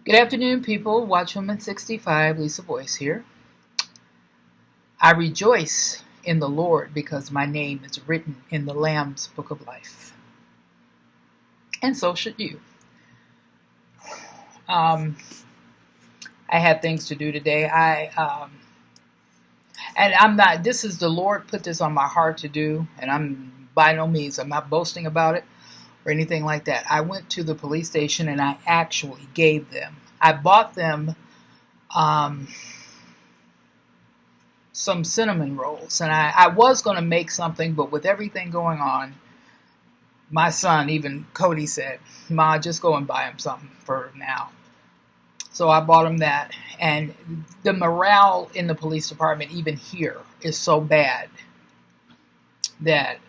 Good afternoon, people. Watchwoman 65, Lisa Boyce here. I rejoice in the Lord because my name is written in the Lamb's Book of Life. And so should you. I had things to do today. This is the Lord put this on my heart to do, and I'm by no means, I'm not boasting about it or anything like that. I went to the police station and I actually I bought them some cinnamon rolls, and I was going to make something, but with everything going on, my son, even Cody, said, "Ma, just go and buy him something for now." So I bought him that, and the morale in the police department, even here, is so bad that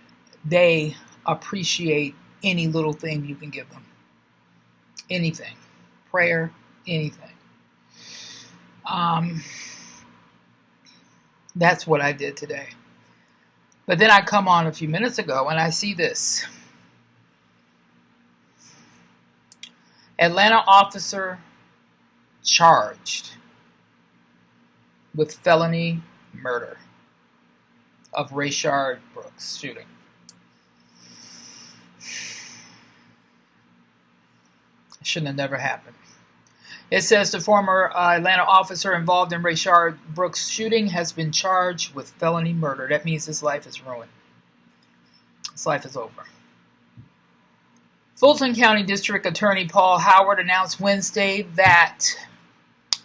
they appreciate any little thing you can give them. Anything. Prayer, anything. That's what I did today. But then I come on a few minutes ago and I see this. Atlanta officer charged with felony murder of Rayshard Brooks shooting. It shouldn't have never happened. It says the former Atlanta officer involved in Rayshard Brooks shooting has been charged with felony murder. That means his life is ruined. His life is over. Fulton County District Attorney Paul Howard announced Wednesday that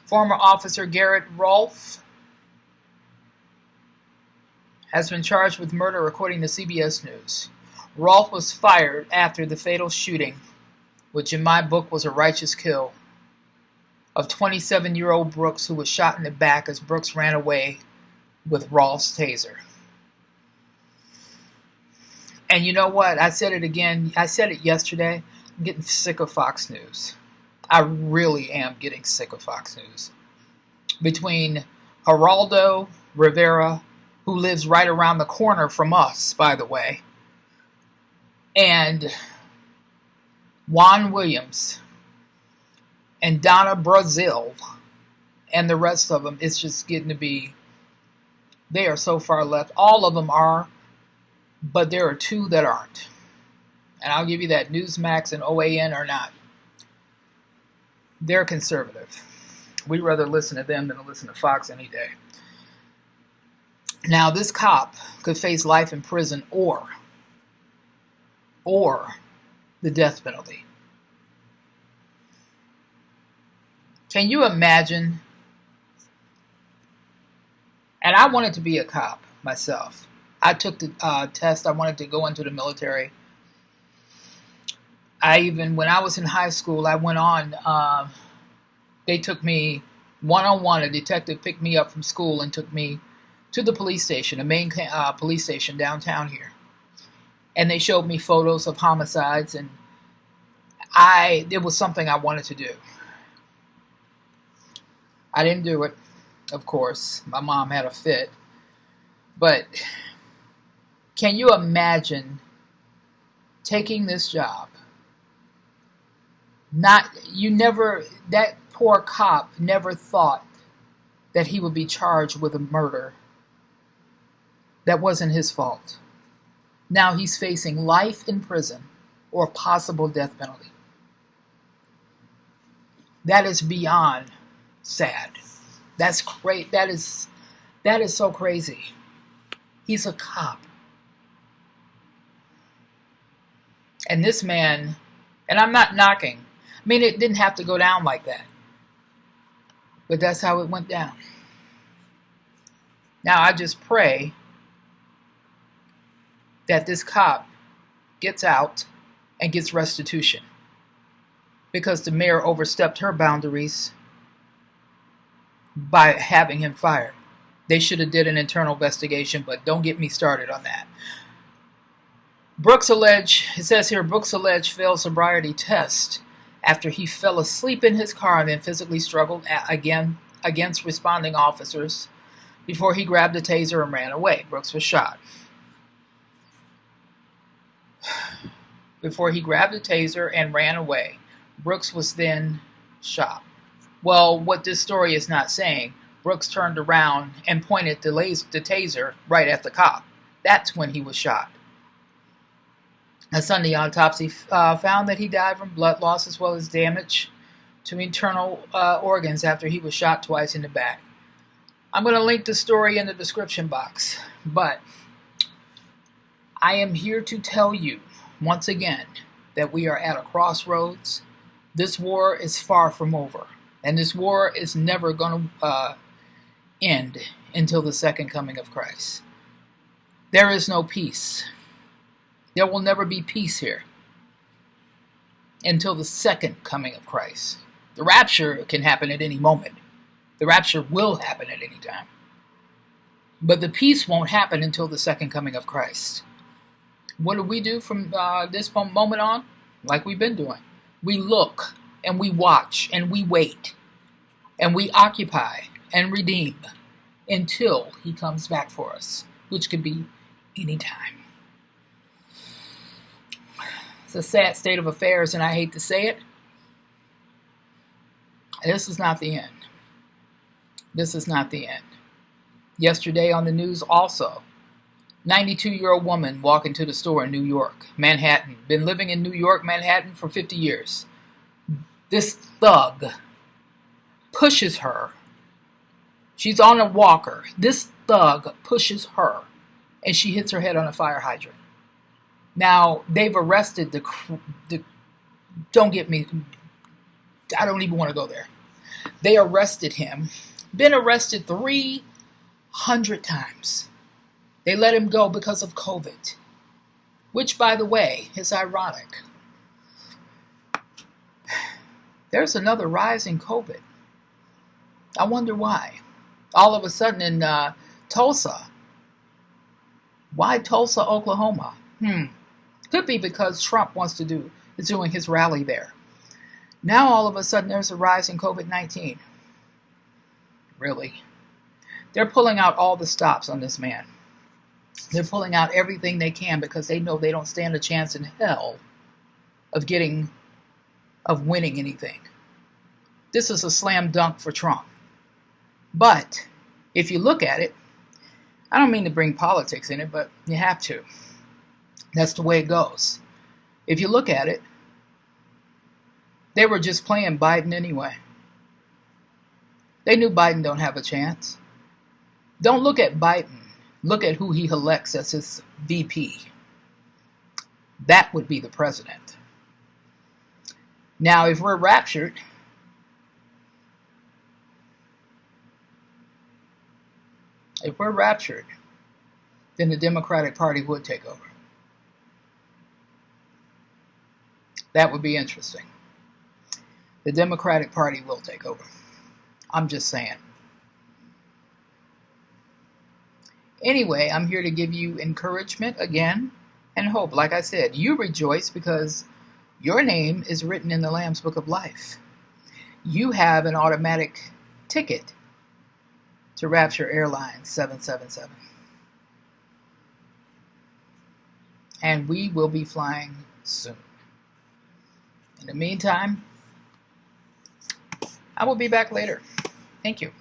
former officer Garrett Rolfe has been charged with murder, according to CBS News. Rolfe was fired after the fatal shooting, which in my book was a righteous kill, of 27-year-old Brooks, who was shot in the back as Brooks ran away with Rolfe's taser. And you know what? I said it again. I said it yesterday. I'm getting sick of Fox News. I really am getting sick of Fox News. Between Geraldo Rivera, who lives right around the corner from us, by the way, and Juan Williams, and Donna Brazil, and the rest of them, it's just getting to be, they are so far left. All of them are, but there are two that aren't. And I'll give you that. Newsmax and OAN are not. They're conservative. We'd rather listen to them than to listen to Fox any day. Now, this cop could face life in prison or the death penalty. Can you imagine? And I wanted to be a cop myself. I took the test. I wanted to go into the military. When I was in high school, I went on. They took me one-on-one. A detective picked me up from school and took me to the police station, the main police station downtown here. And they showed me photos of homicides, and it was something I wanted to do. I didn't do it, of course. My mom had a fit. But can you imagine taking this job? That poor cop never thought that he would be charged with a murder that wasn't his fault. Now he's facing life in prison or possible death penalty. That is beyond sad. That's great. That is so crazy. He's a cop. And this man, and I'm not knocking. I mean, it didn't have to go down like that. But that's how it went down. Now, I just pray that this cop gets out and gets restitution, because the mayor overstepped her boundaries by having him fired. They should have did an internal investigation, but don't get me started on that. It says here, Brooks alleged failed sobriety test after he fell asleep in his car and then physically struggled again against responding officers before he grabbed a taser and ran away. Brooks was shot. Before he grabbed a taser and ran away, Brooks was then shot. Well, what this story is not saying, Brooks turned around and pointed the taser right at the cop. That's when he was shot. A Sunday autopsy found that he died from blood loss as well as damage to internal organs after he was shot twice in the back. I'm going to link the story in the description box, but I am here to tell you once again that we are at a crossroads. This war is far from over, and this war is never going to end until the second coming of Christ. There is no peace. There will never be peace here until the second coming of Christ. The rapture can happen at any moment. The rapture will happen at any time. But the peace won't happen until the second coming of Christ. What do we do from this moment on? Like we've been doing. We look and we watch and we wait and we occupy and redeem until he comes back for us, which could be any time. It's a sad state of affairs, and I hate to say it. This is not the end. This is not the end. Yesterday on the news also, 92-year-old woman walking to the store in New York, Manhattan. Been living in New York, Manhattan for 50 years. This thug pushes her. She's on a walker. This thug pushes her, and she hits her head on a fire hydrant. Now, they've arrested the don't get me, I don't even want to go there. They arrested him, been arrested 300 times. They let him go because of COVID, which, by the way, is ironic. There's another rise in COVID. I wonder why. All of a sudden in Tulsa. Why Tulsa, Oklahoma? Could be because Trump is doing his rally there. Now all of a sudden there's a rise in COVID-19. Really? They're pulling out all the stops on this man. They're pulling out everything they can because they know they don't stand a chance in hell of winning anything. This is a slam dunk for Trump. But if you look at it, I don't mean to bring politics in it, but you have to. That's the way it goes. If you look at it, they were just playing Biden anyway. They knew Biden don't have a chance. Don't look at Biden. Look at who he elects as his VP. That would be the president. Now, if we're raptured, then the Democratic Party would take over. That would be interesting. The Democratic Party will take over. I'm just saying. Anyway, I'm here to give you encouragement again and hope. Like I said, you rejoice because your name is written in the Lamb's Book of Life. You have an automatic ticket to Rapture Airlines 777. And we will be flying soon. In the meantime, I will be back later. Thank you.